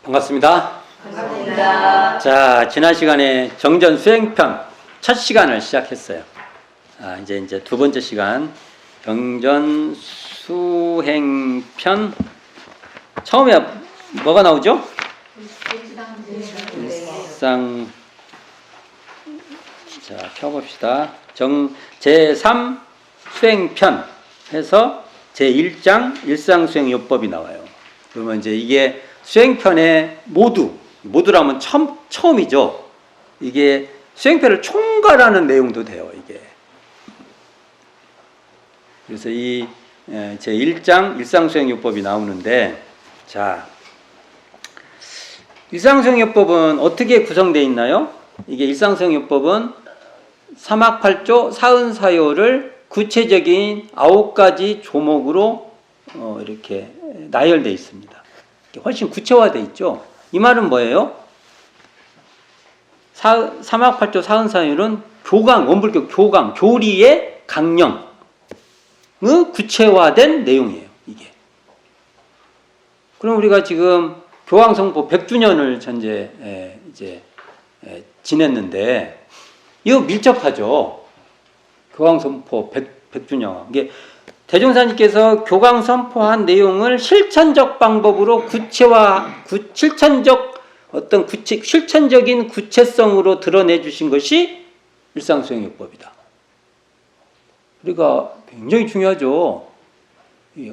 반갑습니다. 반갑습니다. 자, 지난 시간에 정전 수행편 첫 시간을 시작했어요. 이제 두 번째 시간 정전 수행편. 처음에 뭐가 나오죠? 일상. 자, 펴봅시다. 제3 수행편 해서 제1장 일상수행요법이 나와요. 그러면 이제 이게 수행편의 모두라면 처음이죠. 이게 수행편을 총괄하는 내용도 돼요, 이게. 그래서 이 제1장 일상수행요법이 나오는데, 자, 일상수행요법은 어떻게 구성되어 있나요? 이게 일상수행요법은 삼학팔조 사은사요를 구체적인 9가지 조목으로 이렇게 나열되어 있습니다. 훨씬 구체화되어 있죠. 이 말은 뭐예요? 삼학팔조 사은사요는 원불교 교강, 교리의 강령의 구체화된 내용이에요, 이게. 그럼 우리가 지금 교황성포 100주년을 현재 지냈는데, 이거 밀접하죠. 교황선포 100주년. 이게 대종사님께서 교황 선포한 내용을 실천적 방법으로 실천적인 구체성으로 드러내 주신 것이 일상수행요법이다. 그러니까 굉장히 중요하죠.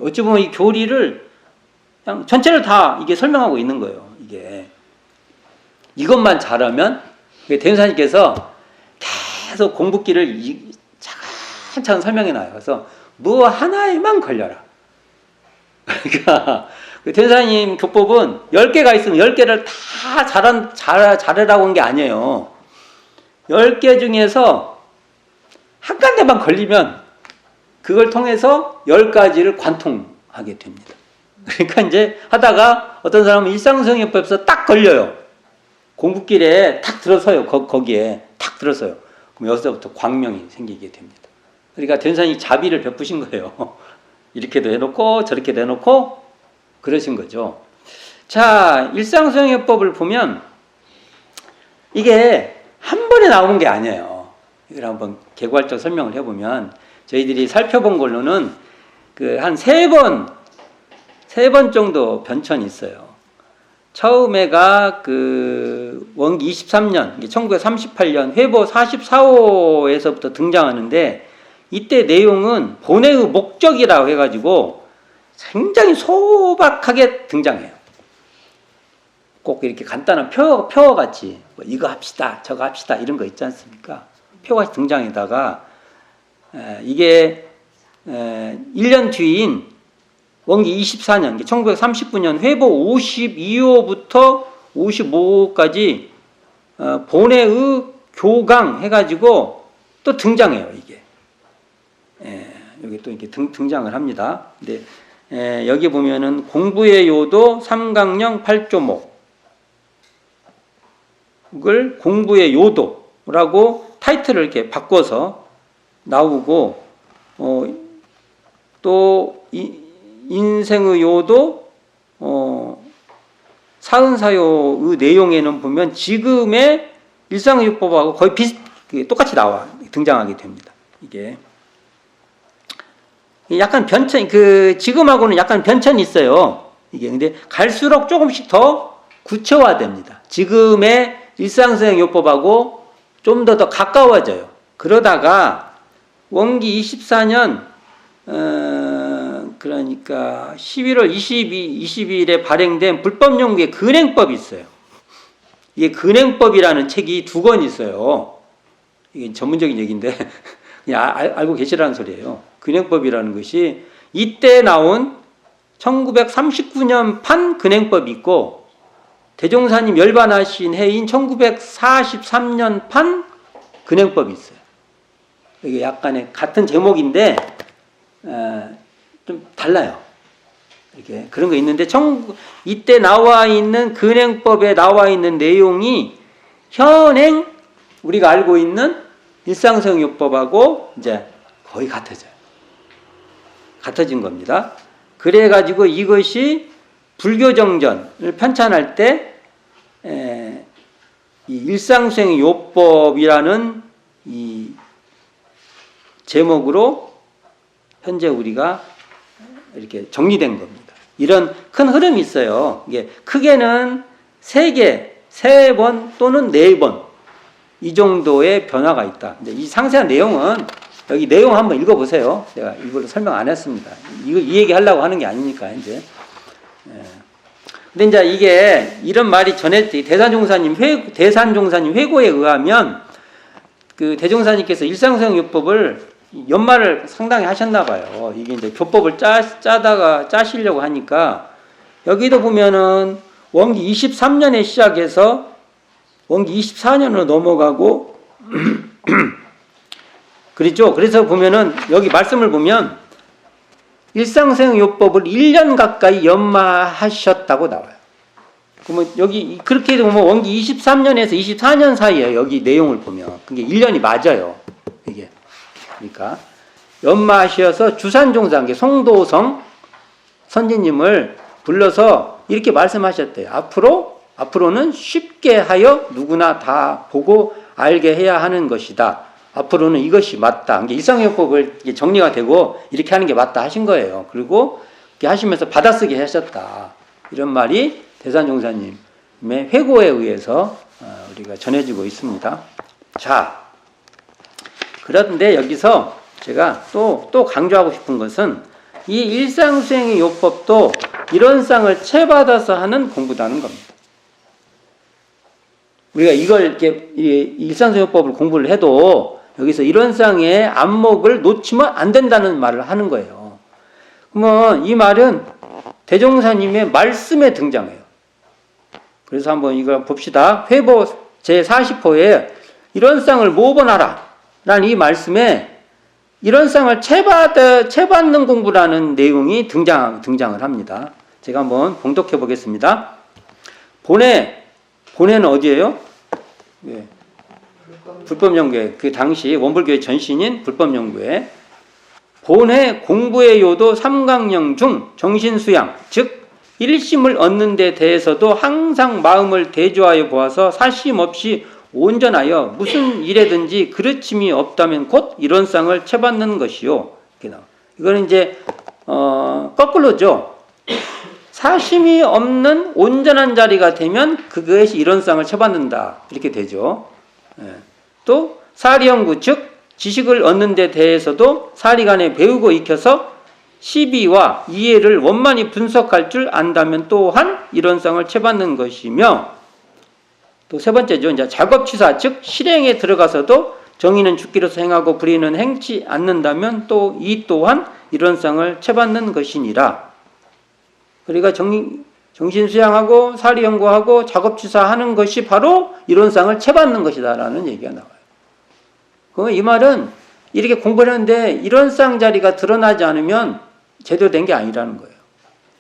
어찌 보면 이 교리를 그냥 전체를 다 이게 설명하고 있는 거예요. 이것만 잘하면 대종사님께서 계속 공부기를 차근차근 설명해 놔요. 그래서 뭐 하나에만 걸려라. 그러니까 대종사님 교법은 10개가 있으면 10개를 다 잘하라고 한 게 아니에요. 10개 중에서 한 가지만 걸리면 그걸 통해서 10가지를 관통하게 됩니다. 그러니까 이제 하다가 어떤 사람은 일상수행요법에서 딱 걸려요. 공부길에 탁 들어서요. 거기에 탁 들어서요. 그럼 여기서부터 광명이 생기게 됩니다. 그러니까 대종사님이 자비를 베푸신 거예요. 이렇게도 해놓고 저렇게도 해놓고 그러신 거죠. 자, 일상수행요법을 보면 이게 한 번에 나오는 게 아니에요. 이걸 한번 개괄적 설명을 해보면 저희들이 살펴본 걸로는 한 3번 정도 변천이 있어요. 처음에가 원기 23년, 1938년 회보 44호에서부터 등장하는데, 이때 내용은 본회의 목적이라고 해가지고 굉장히 소박하게 등장해요. 꼭 이렇게 간단한 표어같이 뭐 이거 합시다, 저거 합시다 이런 거 있지 않습니까? 표어같이 등장에다가 이게 1년 뒤인 원기 24년, 1939년 회보 52호부터 55호까지 본회의 교강 해가지고 또 등장해요, 이게. 여기 또 이렇게 등장을 합니다. 근데 여기 보면은 공부의 요도 삼강령 8조목을 공부의 요도라고 타이틀을 이렇게 바꿔서 나오고, 또 인생의 요도, 사은사요의 내용에는 보면 지금의 일상요법하고 거의 똑같이 등장하게 됩니다. 이게 약간 지금하고는 약간 변천이 있어요. 이게 근데 갈수록 조금씩 더 구체화됩니다. 지금의 일상수행요법하고 좀 더 가까워져요. 그러다가 원기 24년 그러니까 11월 20일에 발행된 불법연구의 근행법이 있어요. 이게 근행법이라는 책이 2권 있어요. 이게 전문적인 얘기인데 그냥 알고 계시라는 소리예요. 근행법이라는 것이 이때 나온 1939년 판 근행법이 있고, 대종사님 열반하신 해인 1943년 판 근행법이 있어요. 이게 약간의 같은 제목인데 좀 달라요. 이렇게 그런 거 있는데 이때 나와 있는 근행법에 나와 있는 내용이 현행 우리가 알고 있는 일상수행요법하고 이제 거의 같아진 겁니다. 그래가지고 이것이 불교정전을 편찬할 때 이 일상수행 요법이라는 이 제목으로 현재 우리가 이렇게 정리된 겁니다. 이런 큰 흐름이 있어요. 이게 크게는 3개, 3번 또는 4번 이 정도의 변화가 있다. 이 상세한 내용은 여기 내용 한번 읽어보세요. 제가 일부러 설명 안 했습니다. 이 얘기 하려고 하는 게 아니니까 이제. 근데 이제 이게 이런 말이 대산종사님 회고에 의하면 그 대종사님께서 일상수행요법을 연말을 상당히 하셨나 봐요. 이게 이제 교법을 짜시려고 하니까 여기도 보면은 원기 23년에 시작해서 원기 24년으로 넘어가고 그렇죠. 그래서 보면은 여기 말씀을 보면 일상수행요법을 1년 가까이 연마하셨다고 나와요. 그러면 여기 그렇게 보면 원기 23년에서 24년 사이에 여기 내용을 보면 그게 1년이 맞아요. 이게 그러니까 연마하셔서 주산종사 송도성 선지님을 불러서 이렇게 말씀하셨대요. 앞으로는 쉽게 하여 누구나 다 보고 알게 해야 하는 것이다. 앞으로는 이것이 맞다. 일상요법을 정리가 되고 이렇게 하는 게 맞다 하신 거예요. 그리고 이렇게 하시면서 받아쓰기 하셨다. 이런 말이 대산종사님의 회고에 의해서 우리가 전해지고 있습니다. 자, 그런데 여기서 제가 또 강조하고 싶은 것은 이 일상수행의 요법도 이런 쌍을 채받아서 하는 공부다는 겁니다. 우리가 이걸 이렇게 일상수행요법을 공부를 해도 여기서 이런 쌍의 안목을 놓치면 안 된다는 말을 하는 거예요. 그러면 이 말은 대종사님의 말씀에 등장해요. 그래서 한번 이걸 봅시다. 회보 제40호에 이런 쌍을 모번하라 라는 이 말씀에 이런 쌍을 채받는 공부라는 내용이 등장을 합니다. 제가 한번 봉독해 보겠습니다. 본회는 어디예요? 네. 불법연구회, 그 당시 원불교의 전신인 불법연구회. 본회 공부의 요도 삼강령 중 정신수양, 즉 일심을 얻는 데 대해서도 항상 마음을 대조하여 보아서 사심 없이 온전하여 무슨 일에든지 그르침이 없다면 곧 이런 쌍을 채받는 것이요. 이거는 이제 거꾸로죠. 사심이 없는 온전한 자리가 되면 그것이 이런 쌍을 채받는다. 이렇게 되죠. 또 사리연구, 즉 지식을 얻는 데 대해서도 사리간에 배우고 익혀서 시비와 이해를 원만히 분석할 줄 안다면 또한 이런 쌍을 채받는 것이며, 또 세 번째죠. 이제 작업취사, 즉 실행에 들어가서도 정의는 죽기로서 행하고 불의는 행치 않는다면 또 이 또한 이런 쌍을 채받는 것이니라. 그러니까 정신수양하고 사리연구하고 작업취사하는 것이 바로 이런 쌍을 채받는 것이다라는 얘기가 나와요. 그러면 이 말은 이렇게 공부를 하는데 이런 쌍 자리가 드러나지 않으면 제대로 된 게 아니라는 거예요.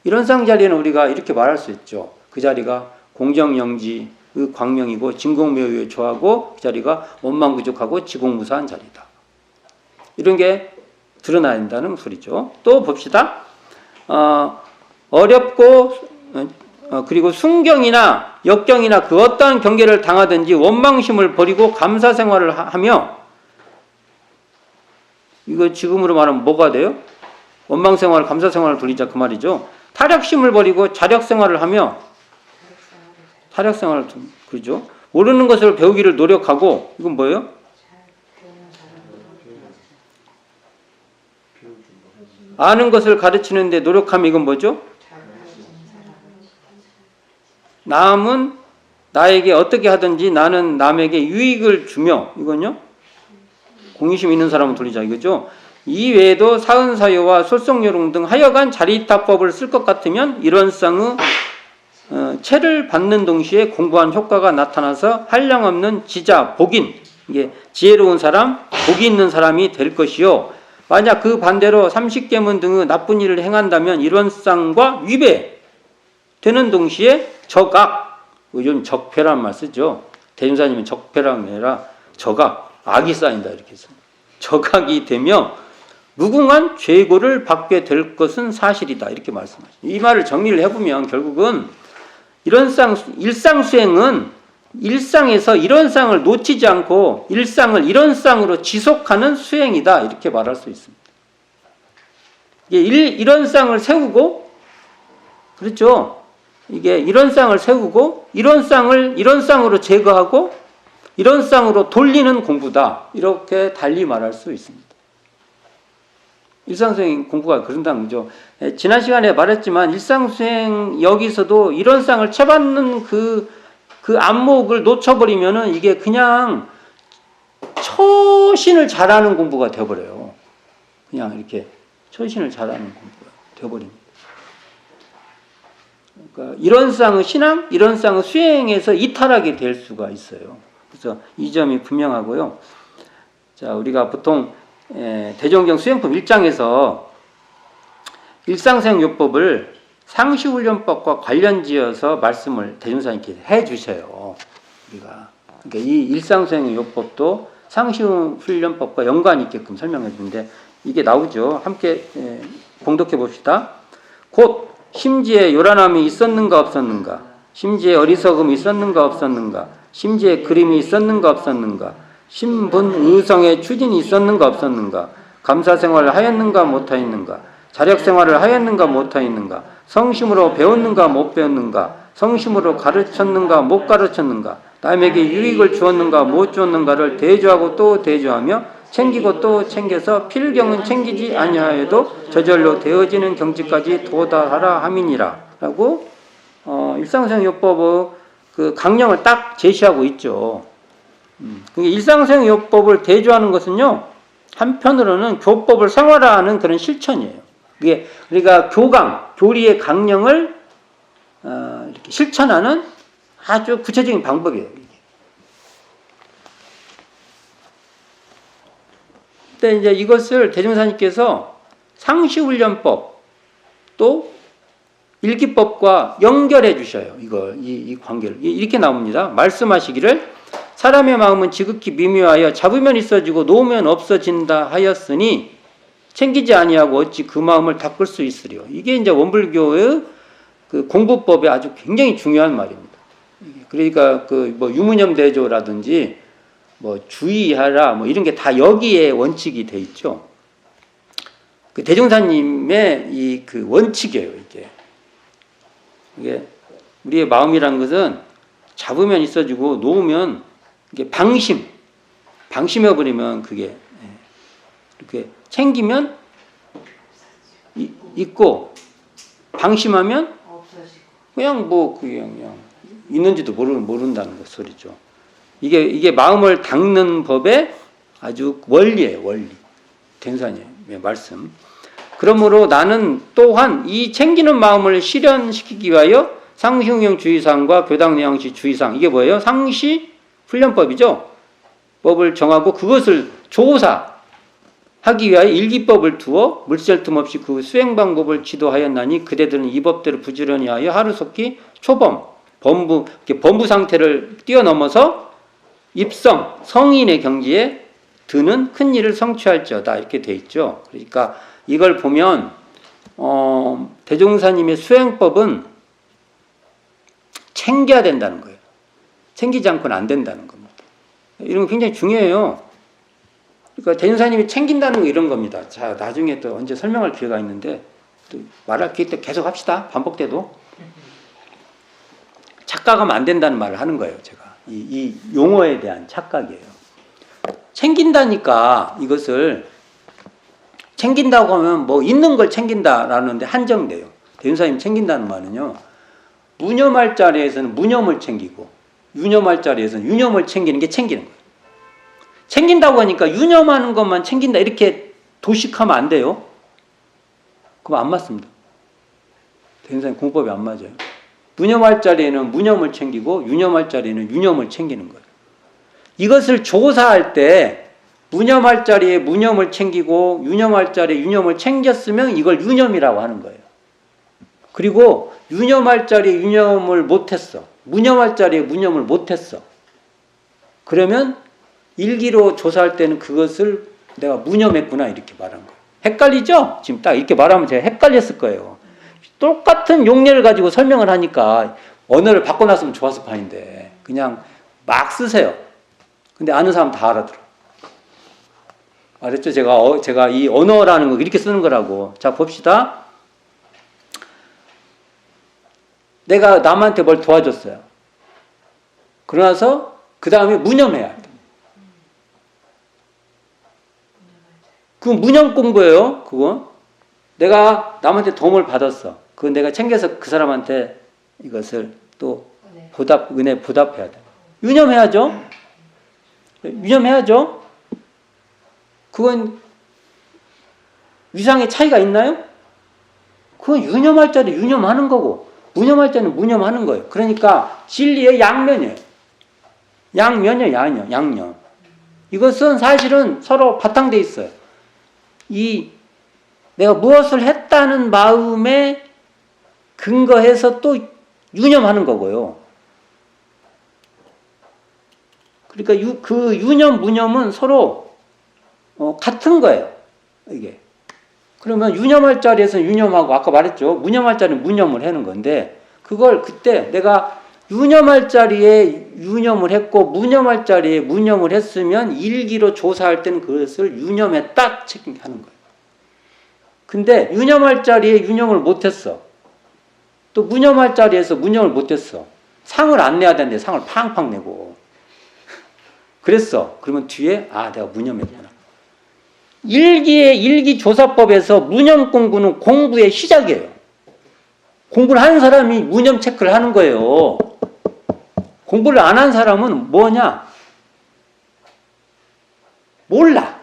이런 쌍 자리는 우리가 이렇게 말할 수 있죠. 그 자리가 공정영지의 광명이고 진공묘유에 처하고 그 자리가 원망부족하고 지공무사한 자리다. 이런 게 드러나야 된다는 소리죠. 또 봅시다. 어렵고 그리고 순경이나 역경이나 그 어떠한 경계를 당하든지 원망심을 버리고 감사생활을 하며, 이거 지금으로 말하면 뭐가 돼요? 원망생활, 감사생활을 돌리자 그 말이죠. 타력심을 버리고 자력생활을 하며, 타력생활을 그러죠. 모르는 것을 배우기를 노력하고, 이건 뭐예요? 아는 것을 가르치는데 노력하면 이건 뭐죠? 남은 나에게 어떻게 하든지 나는 남에게 유익을 주며, 이건요? 공의심 있는 사람은 돌리자 이거죠. 이 외에도 사은사요와 솔성요롱 등 하여간 자리타법을 쓸 것 같으면 이런 쌍의 채를 받는 동시에 공부한 효과가 나타나서 한량없는 지자, 복인, 이게 지혜로운 사람, 복이 있는 사람이 될 것이요. 만약 그 반대로 삼식계문 등의 나쁜 일을 행한다면 이런 쌍과 위배되는 동시에 적악, 요즘 적폐란 말 쓰죠. 대중사님은 적폐란 게 아니라 적악, 악이 쌓인다 이렇게 해서 적악이 되며 무궁한 죄고를 받게 될 것은 사실이다. 이렇게 말씀하십니다. 이 말을 정리를 해보면 결국은 일상 수행은 일상에서 이런상을 놓치지 않고 일상을 이런상으로 지속하는 수행이다. 이렇게 말할 수 있습니다. 이런상을 세우고, 그렇죠? 이게 이런상을 세우고, 이런상을 이런상으로 제거하고, 이런상으로 돌리는 공부다. 이렇게 달리 말할 수 있습니다. 일상수행 공부가 그런다는 거죠. 지난 시간에 말했지만 일상수행 여기서도 이런상을 채받는 그 안목을 놓쳐버리면은 이게 그냥 처신을 잘하는 공부가 되어버려요. 그냥 이렇게 처신을 잘하는 공부가 되어버립니다. 그러니까 이런상의 신앙, 이런상의 수행에서 이탈하게 될 수가 있어요. 그래서 이 점이 분명하고요. 자, 우리가 보통 대종경 수행법 1장에서 일상수행요법을 상시훈련법과 관련지어서 말씀을 대종사님께서 해주셔요. 우리가 그러니까 이 일상수행요법도 상시훈련법과 연관이 있게끔 설명해 주는데 이게 나오죠. 함께 봉독해 봅시다. 곧 심지에 요란함이 있었는가 없었는가, 심지에 어리석음이 있었는가 없었는가, 심지에 그림이 있었는가 없었는가, 신분의성의 추진이 있었는가 없었는가, 감사생활을 하였는가 못하였는가, 자력생활을 하였는가 못하였는가, 성심으로 배웠는가 못 배웠는가, 성심으로 가르쳤는가 못 가르쳤는가, 남에게 유익을 주었는가 못 주었는가를 대조하고 또 대조하며 챙기고 또 챙겨서 필경은 챙기지 아니하여도 저절로 되어지는 경지까지 도달하라 함이니라 라고 일상수행요법의 그 강령을 딱 제시하고 있죠. 일상수행요법을 대조하는 것은요, 한편으로는 교법을 생활화하는 그런 실천이에요. 이게 우리가 교리의 강령을 이렇게 실천하는 아주 구체적인 방법이에요. 근데 이제 이것을 대종사님께서 상시훈련법 또 일기법과 연결해 주셔요. 이 관계를. 이렇게 나옵니다. 말씀하시기를 사람의 마음은 지극히 미묘하여 잡으면 있어지고 놓으면 없어진다 하였으니 챙기지 아니하고 어찌 그 마음을 닦을 수 있으리요. 이게 이제 원불교의 그 공부법에 아주 굉장히 중요한 말입니다. 그러니까 뭐 유무념 대조라든지 뭐 주의하라 뭐 이런 게 다 여기에 원칙이 돼 있죠. 그 대종사님의 이 그 원칙이에요, 이게 우리의 마음이란 것은 잡으면 있어지고 놓으면 이게 방심해 버리면 그게 이렇게 챙기면 있고 방심하면 그냥 있는지도 모른다는 것 소리죠. 이게 마음을 닦는 법의 아주 원리예요, 원리. 대종사님의 말씀. 그러므로 나는 또한 이 챙기는 마음을 실현시키기 위하여 상시훈련 주의사항과 교당 내양시 주의사항, 이게 뭐예요? 상시 훈련법이죠. 법을 정하고 그것을 조사하기 위하여 일기법을 두어 물샐 틈 없이 그 수행 방법을 지도하였나니 그대들은 이 법대로 부지런히 하여 하루속히 초범, 범부 상태를 뛰어넘어서 입성, 성인의 경지에 드는 큰 일을 성취할지어다. 이렇게 돼 있죠. 그러니까 이걸 보면 대종사님의 수행법은 챙겨야 된다는 거예요. 챙기지 않고는 안 된다는 겁니다. 이런 거 굉장히 중요해요. 그러니까 대종사님이 챙긴다는 거 이런 겁니다. 자, 나중에 또 언제 설명할 기회가 있는데 또 말할 기회 때 계속 합시다. 반복돼도. 착각하면 안 된다는 말을 하는 거예요. 제가. 이 용어에 대한 착각이에요. 챙긴다니까 이것을 챙긴다고 하면 뭐 있는 걸 챙긴다라는데 한정돼요. 대종사님 챙긴다는 말은요. 무념할 자리에서는 무념을 챙기고 유념할 자리에서는 유념을 챙기는 게 챙기는 거예요. 챙긴다고 하니까 유념하는 것만 챙긴다 이렇게 도식하면 안 돼요. 그럼 안 맞습니다. 대종사님 공법이 안 맞아요. 무념할 자리에는 무념을 챙기고 유념할 자리에는 유념을 챙기는 거예요. 이것을 조사할 때 무념할 자리에 무념을 챙기고 유념할 자리에 유념을 챙겼으면 이걸 유념이라고 하는 거예요. 그리고 유념할 자리에 유념을 못했어. 무념할 자리에 무념을 못했어. 그러면 일기로 조사할 때는 그것을 내가 무념했구나 이렇게 말한 거예요. 헷갈리죠? 지금 딱 이렇게 말하면 제가 헷갈렸을 거예요. 똑같은 용례를 가지고 설명을 하니까 언어를 바꿔놨으면 좋았을 판인데 그냥 막 쓰세요. 근데 아는 사람 다 알아들어. 알았죠? 제가 이 언어라는 거 이렇게 쓰는 거라고. 자, 봅시다. 내가 남한테 뭘 도와줬어요. 그러나서 그 다음에 무념해야 돼. 그건 무념 공부예요. 그거. 내가 남한테 도움을 받았어. 그건 내가 챙겨서 그 사람한테 이것을 또 은혜 보답해야 돼. 유념해야죠. 유념해야죠. 그건 위상의 차이가 있나요? 그건 유념할 자리 유념하는 거고 무념할 자는 무념하는 거예요. 그러니까 진리의 양면이에요. 양면이에요. 양념. 이것은 사실은 서로 바탕돼 있어요. 내가 무엇을 했다는 마음에 근거해서 또 유념하는 거고요. 그러니까 그 유념, 무념은 서로 같은 거예요. 이게. 그러면 유념할 자리에서 유념하고 아까 말했죠. 무념할 자리는 무념을 하는 건데 그걸 그때 내가 유념할 자리에 유념을 했고 무념할 자리에 무념을 했으면 일기로 조사할 때는 그것을 유념했다 체크하는 거예요. 근데 유념할 자리에 유념을 못했어. 또 무념할 자리에서 무념을 못했어. 상을 안 내야 되는데 상을 팡팡 내고 그랬어. 그러면 뒤에 내가 무념했구나. 일기조사법에서 무념 공부는 공부의 시작이에요. 공부를 하는 사람이 무념 체크를 하는 거예요. 공부를 안 한 사람은 뭐냐? 몰라.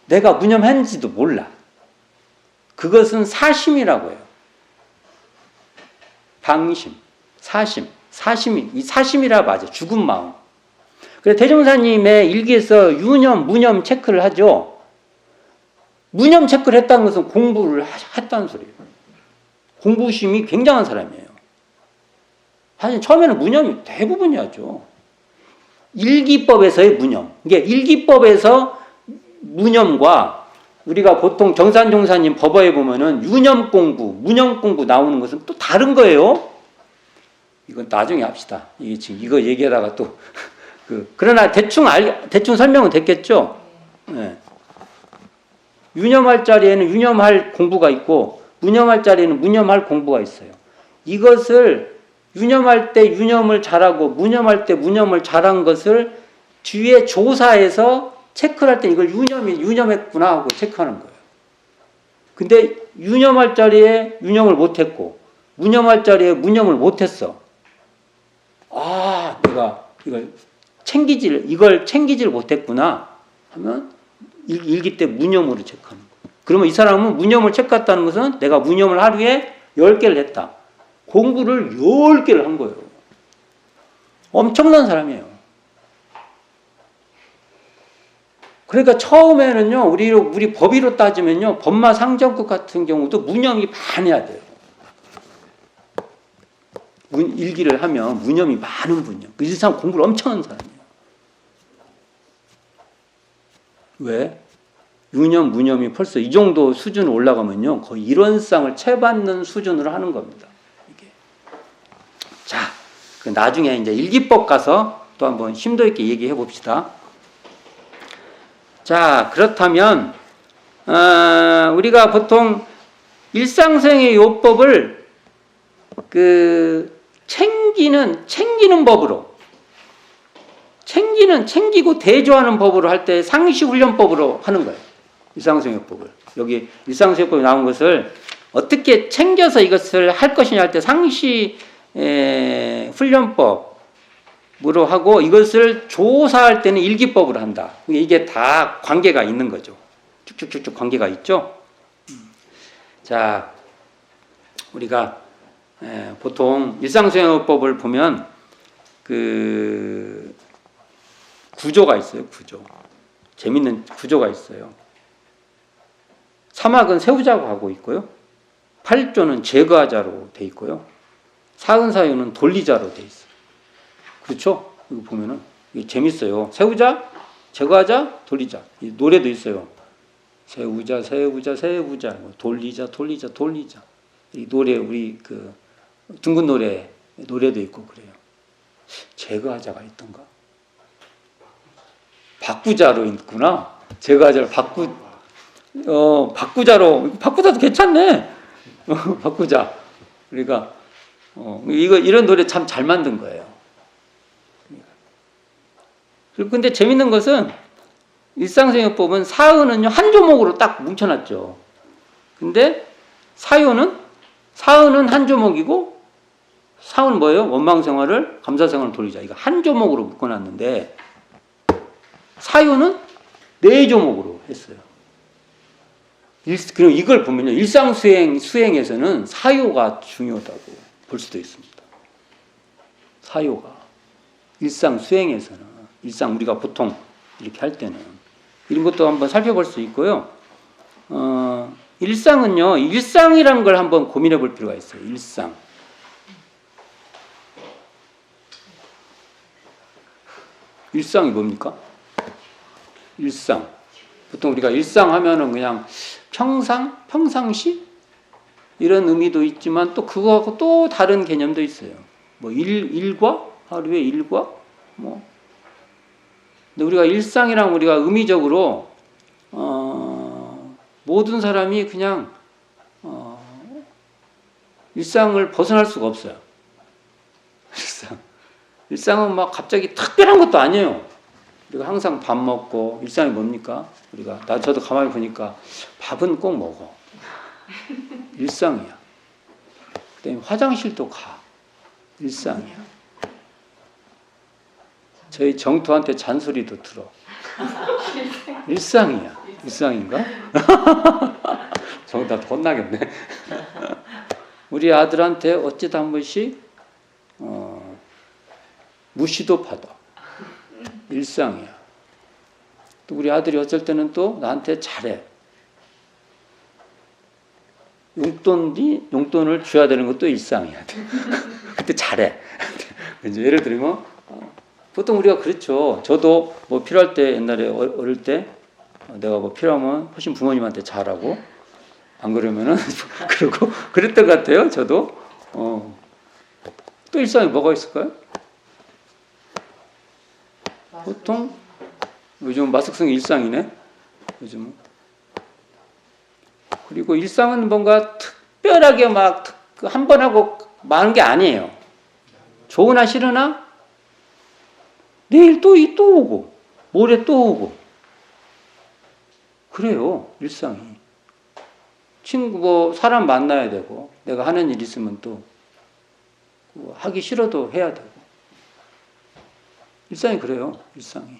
내가 무념했는지도 몰라. 그것은 사심이라고 해요. 방심, 사심이 이 사심이라 맞아. 죽은 마음. 그래서 대종사님의 일기에서 유념, 무념 체크를 하죠. 무념 체크를 했다는 것은 공부를 했다는 소리예요. 공부심이 굉장한 사람이에요. 사실 처음에는 무념이 대부분이었죠. 일기법에서의 무념. 이게 일기법에서 무념과 우리가 보통 정산종사님 법어에 보면은 유념 공부, 무념 공부 나오는 것은 또 다른 거예요. 이건 나중에 합시다. 이게 지금 이거 얘기하다가 또 그러나 대충 설명은 됐겠죠. 네. 유념할 자리에는 유념할 공부가 있고 무념할 자리에는 무념할 공부가 있어요. 이것을 유념할 때 유념을 잘하고 무념할 때 무념을 잘한 것을 뒤에 조사해서 체크를 할 때 이걸 유념했구나 하고 체크하는 거예요. 근데 유념할 자리에 유념을 못했고 무념할 자리에 무념을 못했어. 내가 이걸 챙기질 못했구나 하면 일기 때 무념으로 체크하는 거예요. 그러면 이 사람은 무념을 체크했다는 것은 내가 무념을 하루에 10개를 했다. 공부를 10개를 한 거예요. 엄청난 사람이에요. 그러니까 처음에는요, 우리 법의로 따지면요, 법마 상정급 같은 경우도 무념이 많아야 돼요. 일기를 하면 무념이 많은 분이요. 이 사람 공부를 엄청 하는 사람이에요. 왜? 유념, 무념이 벌써 이 정도 수준으로 올라가면요, 거의 일원상을 채받는 수준으로 하는 겁니다. 이게. 자, 나중에 이제 일기법 가서 또 한번 심도 있게 얘기해 봅시다. 자, 그렇다면 우리가 보통 일상생의 요법을 챙기는 법으로 챙기고 대조하는 법으로 할 때 상시훈련법으로 하는 거예요. 일상생요법을. 여기 일상생요법에 나온 것을 어떻게 챙겨서 이것을 할 것이냐 할 때 상시 훈련법 으로 하고 이것을 조사할 때는 일기법으로 한다. 이게 다 관계가 있는 거죠. 쭉쭉쭉쭉 관계가 있죠. 자, 우리가 보통 일상생활법을 보면 구조가 있어요. 재밌는 구조가 있어요. 사막은 세우자고 하고 있고요. 8조는 제거하자로 돼 있고요. 사은사유는 돌리자로 돼 있어요. 그렇죠? 이거 보면은 이게 재밌어요. 세우자, 제거하자, 돌리자. 이 노래도 있어요. 세우자 세우자 세우자 뭐 돌리자 돌리자 돌리자. 이 노래 우리 그 둥근 노래도 있고 그래요. 제거하자가 있던가? 바꾸자로 있구나. 제거하자를 바꾸자도 괜찮네. 바꾸자. 그러니까 이런 노래 참 잘 만든 거예요. 근데 재밌는 것은 일상생활법은 사은은요 한 조목으로 딱 뭉쳐놨죠. 근데 사은은 한 조목이고 사은은 뭐예요? 원망생활을 감사생활을 돌리자. 이거 한 조목으로 묶어놨는데 사유는 네 조목으로 했어요. 그럼 이걸 보면요 수행에서는 사유가 중요하다고 볼 수도 있습니다. 사유가 일상 수행에서는 일상 우리가 보통 이렇게 할 때는 이런 것도 한번 살펴볼 수 있고요. 일상은요 일상이라는 걸 한번 고민해 볼 필요가 있어요. 일상이 뭡니까? 일상. 보통 우리가 일상 하면은 그냥 평상시? 이런 의미도 있지만 또 그거하고 또 다른 개념도 있어요. 뭐 일과? 하루의 일과? 뭐. 근데 우리가 일상이랑 우리가 의미적으로, 모든 사람이 그냥, 일상을 벗어날 수가 없어요. 일상은 막 갑자기 특별한 것도 아니에요. 우리가 항상 밥 먹고, 일상이 뭡니까? 저도 가만히 보니까 밥은 꼭 먹어. 일상이야. 그다음에 화장실도 가. 일상이야. 저희 정토한테 잔소리도 들어. 일상이야. 일상인가? 정토한테 혼나겠네. 우리 아들한테 어찌다 한 번씩 무시도 받아. 일상이야. 또 우리 아들이 어쩔 때는 또 나한테 잘해. 용돈을 줘야 되는 것도 일상이야. 그때 잘해. 이제 예를 들면 보통 우리가 그렇죠. 저도 뭐 필요할 때 옛날에 어릴 때 내가 뭐 필요하면 훨씬 부모님한테 잘하고 안 그러면은 그러고 그랬던 것 같아요. 저도 또 일상에 뭐가 있을까요? 보통 요즘 마스크성이 일상이네. 요즘은. 그리고 일상은 뭔가 특별하게 막 한 번 하고 많은 게 아니에요. 좋으나 싫으나 내일 또 오고 모레 또 오고 그래요. 일상이. 친구 사람 만나야 되고 내가 하는 일 있으면 또 하기 싫어도 해야 되고 일상이 그래요. 일상이.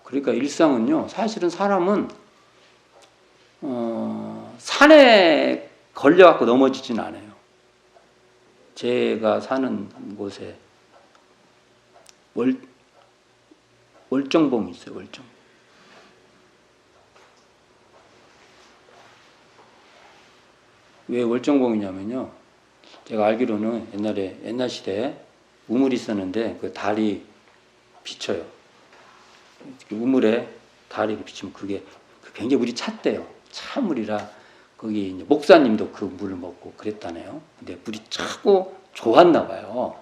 그러니까 일상은요. 사실은 사람은 산에 걸려갖고 넘어지진 않아요. 제가 사는 곳에 월정봉이 있어요. 월정. 왜 월정봉이냐면요. 제가 알기로는 옛날 시대에 우물이 있었는데 그 달이 비쳐요. 우물에 달이 비치면 그게 굉장히 물이 찼대요. 찬물이라 거기 이제 목사님도 그 물을 먹고 그랬다네요. 근데 물이 차고 좋았나 봐요.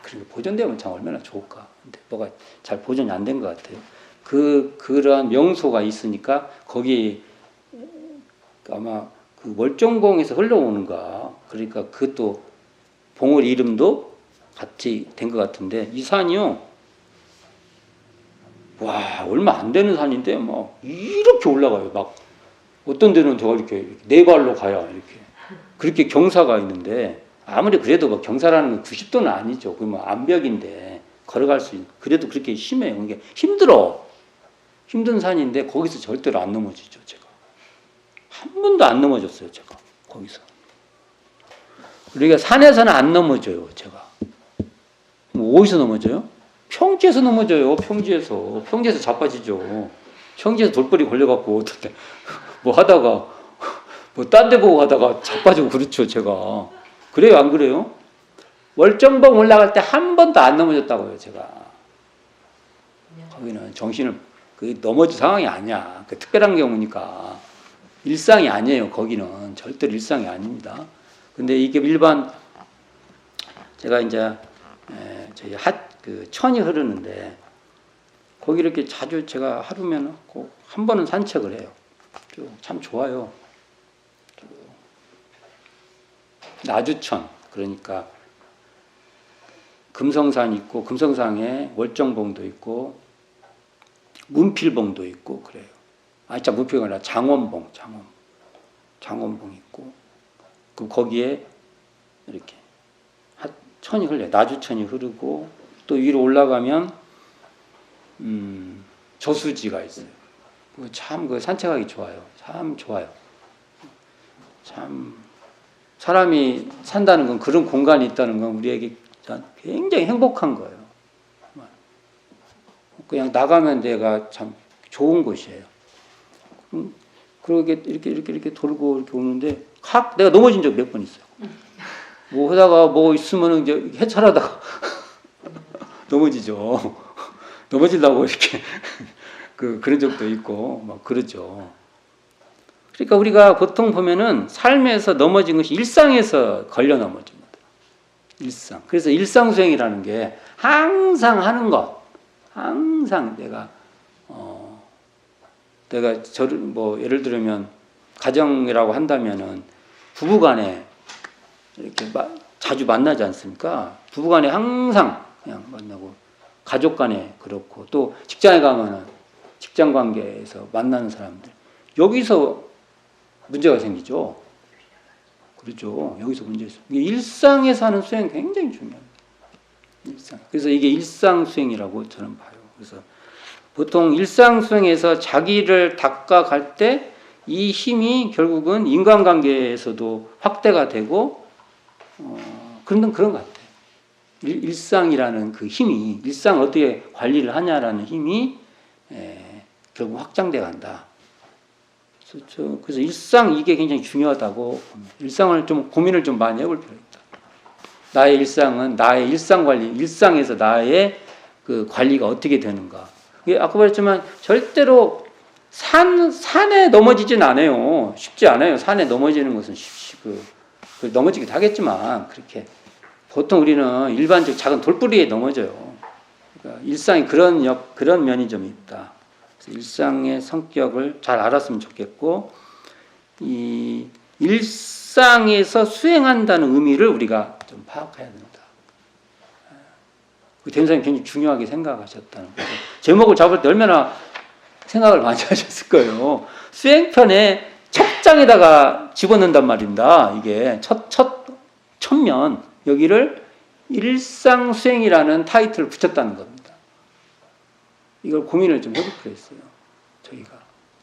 그렇게 보존되면 참 얼마나 좋을까. 근데 뭐가 잘 보존이 안 된 것 같아요. 그러한 명소가 있으니까 거기 아마 그 월정봉에서 흘러오는가. 그러니까 그것도 봉우리 이름도 같이 된 것 같은데 이 산이요. 와 얼마 안 되는 산인데 막 이렇게 올라가요. 막 어떤 데는 제가 이렇게 네 발로 가야 이렇게 그렇게 경사가 있는데 아무리 그래도 뭐 경사라는 건 90도는 아니죠. 그 뭐 암벽인데 걸어갈 수 있는 그래도 그렇게 심해요. 이게 힘든 산인데 거기서 절대로 안 넘어지죠. 제가 한 번도 안 넘어졌어요. 제가 거기서. 그러니까 산에서는 안 넘어져요. 제가 뭐 어디서 넘어져요? 평지에서 넘어져요. 평지에서 자빠지죠. 평지에서 돌벌이 걸려갖고 어떻게 뭐 하다가 뭐 딴 데 보고 가다가 자빠지고 그렇죠. 제가 그래요 안 그래요? 월정봉 올라갈 때 한 번도 안 넘어졌다고요. 제가 거기는 정신을 그 넘어질 상황이 아니야. 그 특별한 경우니까. 일상이 아니에요. 거기는 절대로 일상이 아닙니다. 근데 이게 일반 제가 이제 저희 그 천이 흐르는데 거기 이렇게 자주 제가 하루면 꼭 한 번은 산책을 해요. 참 좋아요. 나주천 그러니까 금성산 있고 금성산에 월정봉도 있고 문필봉도 있고 그래요. 진짜 문필봉이 아니라 장원봉 있고 그 거기에 이렇게 천이 흘려요. 나주천이 흐르고 또 위로 올라가면 저수지가 있어요. 참 그 산책하기 좋아요. 참 좋아요. 참 사람이 산다는 건 그런 공간이 있다는 건 우리에게 굉장히 행복한 거예요. 그냥 나가면 내가 참 좋은 곳이에요. 그러게 이렇게 돌고 이렇게 오는데 내가 넘어진 적 몇 번 있어요. 뭐 하다가 뭐 있으면은 이제 해찰하다가 넘어지죠. 넘어지려고 이렇게 그런 적도 있고 막 그러죠. 그러니까 우리가 보통 보면은 삶에서 넘어진 것이 일상에서 걸려 넘어집니다. 일상. 그래서 일상수행이라는 게 항상 하는 것, 항상 내가 저를 뭐 예를 들면 가정이라고 한다면은 부부간에 이렇게 자주 만나지 않습니까? 부부간에 항상 그냥 만나고 가족간에 그렇고 또 직장에 가면은 직장 관계에서 만나는 사람들 여기서 문제가 생기죠. 그렇죠. 여기서 문제가 있어요. 일상에서 하는 수행 굉장히 중요합니다. 일상. 그래서 이게 일상 수행이라고 저는 봐요. 그래서 보통 일상 수행에서 자기를 닦아갈 때 이 힘이 결국은 인간관계에서도 확대가 되고 그런 것 같아요. 일상이라는 그 힘이 일상을 어떻게 관리를 하냐라는 힘이 결국 확장돼 간다. 그래서 일상 이게 굉장히 중요하다고 봅니다. 일상을 좀 고민을 좀 많이 해볼 필요가 있다. 나의 일상은 나의 일상 관리, 일상에서 나의 그 관리가 어떻게 되는가. 아까 말했지만 절대로 산에 넘어지진 않아요. 쉽지 않아요. 산에 넘어지는 것은 넘어지기도 하겠지만 그렇게 보통 우리는 일반적 작은 돌뿌리에 넘어져요. 그러니까 일상이 그런 면이 좀 있다. 그래서 일상의 성격을 잘 알았으면 좋겠고 이 일상에서 수행한다는 의미를 우리가 좀 파악해야 된다. 대무사님 굉장히 중요하게 생각하셨다는 거죠. 제목을 잡을 때 얼마나 생각을 많이 하셨을 거예요. 수행편에 첫 장에다가 집어넣는단 말입니다. 이게 첫면 여기를 일상수행이라는 타이틀을 붙였다는 겁니다. 이걸 고민을 좀 해볼 필요가 있어요.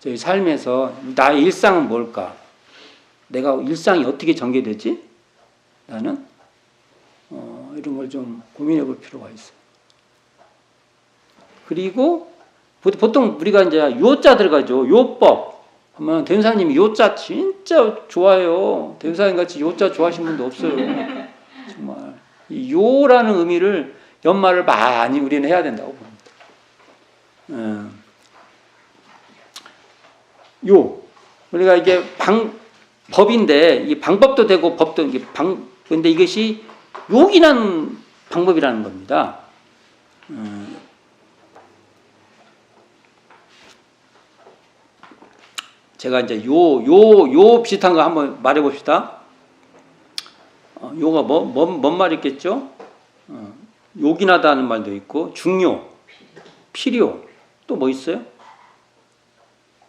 저희 삶에서 나의 일상은 뭘까? 내가 일상이 어떻게 전개되지? 나는 이런 걸 좀 고민해 볼 필요가 있어요. 그리고 보통 우리가 이제 요자 들어가죠. 요법 하면 대무사님이 요자 진짜 좋아해요. 대무사님 같이 요자 좋아하시는 분도 없어요. 정말 이 요라는 의미를 연말을 많이 우리는 해야 된다고 봅니다. 요 우리가 이게 법인데 이 방법도 되고 법도 근데 이것이 요긴한 방법이라는 겁니다. 제가 이제 요 비슷한 거 한번 말해 봅시다. 요가 뭔 말이겠죠? 요긴하다는 말도 있고 중요, 필요 또 뭐 있어요?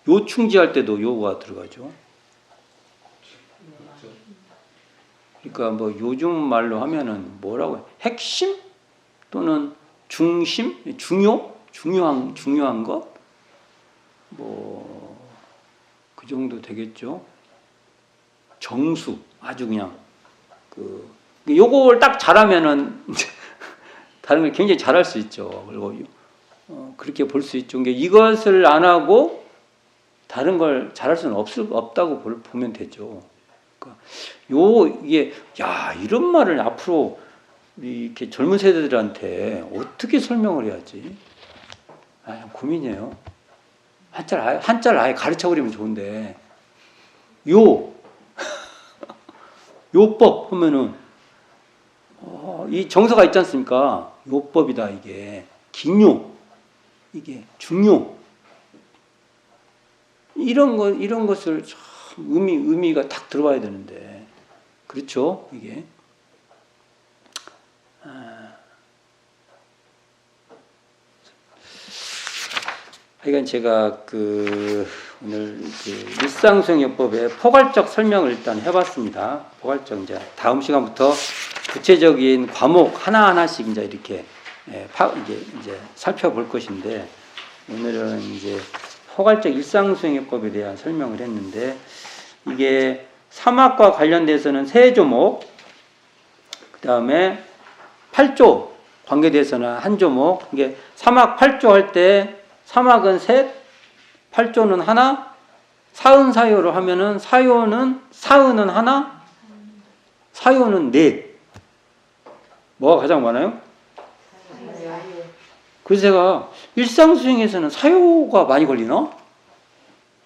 요충지할 때도 요가 들어가죠. 그러니까 뭐 요즘 말로 하면은 뭐라고 해요? 핵심 또는 중심, 중요한 것 뭐 그 정도 되겠죠. 정수 아주 그냥 요걸 딱 잘하면은 다른 걸 굉장히 잘할 수 있죠. 그리고 그렇게 볼 수 있죠. 그러니까 이것을 안 하고 다른 걸 잘할 수는 없다고 보면 되죠. 그러니까 이게 이런 말을 앞으로 이렇게 젊은 세대들한테 어떻게 설명을 해야지? 고민이에요. 한자를 아예 가르쳐 버리면 좋은데 요 요법 하면은 이 정서가 있지 않습니까? 요법이다 이게 긴요 이게 중요 이런 것을 참 의미가 딱 들어와야 되는데 그렇죠 이게 하여간 제가 오늘 일상수행요법의 포괄적 설명을 일단 해봤습니다. 포괄적 이제 다음 시간부터 구체적인 과목 하나하나씩 이제 이렇게 이제 살펴볼 것인데 오늘은 이제 포괄적 일상수행요법에 대한 설명을 했는데 이게 사막과 관련돼서는 세 조목, 그 다음에 8조 관계돼서는 한 조목. 이게 사막 8조 할 때 사막은 셋, 8조는 하나, 사은사요로 하면은 사은은 하나, 사요는 넷. 뭐가 가장 많아요? 그래서 제가 일상수행에서는 사요가 많이 걸리나?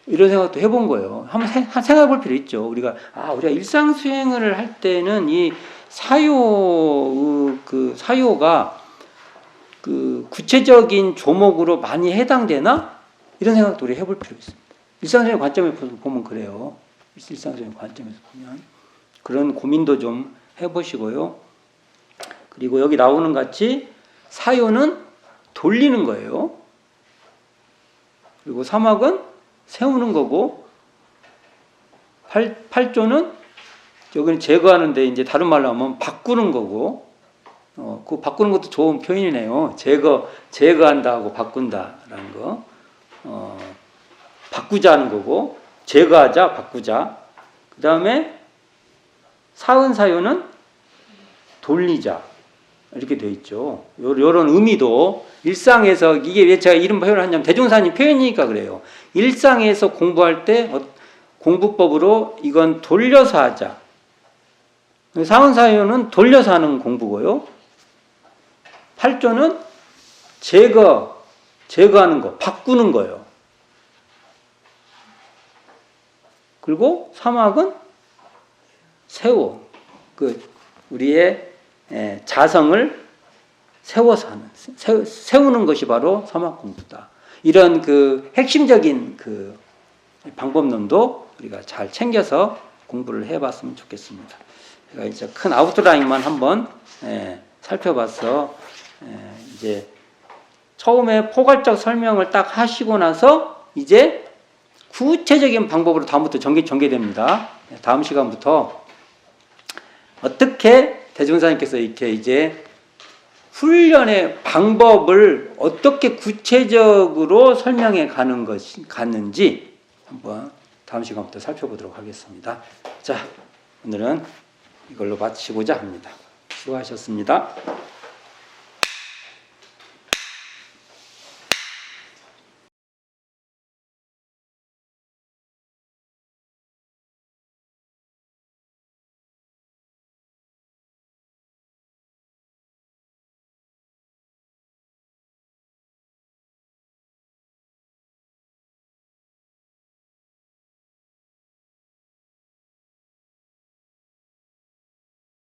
이런 생각도 해본 거예요. 한번 생각해 볼 필요 있죠. 우리가 일상수행을 할 때는 이 사요가 구체적인 조목으로 많이 해당되나? 이런 생각도 우리 해볼 필요 있습니다. 일상적인 관점에서 보면 그래요. 일상적인 관점에서 보면. 그런 고민도 좀 해보시고요. 그리고 여기 나오는 같이 사요는 돌리는 거예요. 그리고 사막은 세우는 거고, 8조는 여기는 제거하는데 이제 다른 말로 하면 바꾸는 거고, 그 바꾸는 것도 좋은 표현이네요. 제거한다 하고 바꾼다라는 거. 바꾸자는 거고, 제거하자, 바꾸자. 그 다음에 사은사요는 돌리자. 이렇게 되어 있죠. 요런 의미도 일상에서, 이게 왜 제가 이런 표현을 하냐면, 대종사님 표현이니까 그래요. 일상에서 공부할 때 공부법으로 이건 돌려서 하자. 사은사요는 돌려서 하는 공부고요. 8조는 제거하는 거, 바꾸는 거예요. 그리고 사막은 세워. 우리의 자성을 세워서 하는, 세우는 것이 바로 사막 공부다. 이런 핵심적인 방법론도 우리가 잘 챙겨서 공부를 해봤으면 좋겠습니다. 제가 이제 큰 아웃라인만 한번 살펴봐서 이제 처음에 포괄적 설명을 딱 하시고 나서 이제 구체적인 방법으로 다음부터 전개됩니다. 다음 시간부터 어떻게 대종사님께서 이렇게 이제 훈련의 방법을 어떻게 구체적으로 설명해 갔는지 한번 다음 시간부터 살펴보도록 하겠습니다. 자, 오늘은 이걸로 마치고자 합니다. 수고하셨습니다.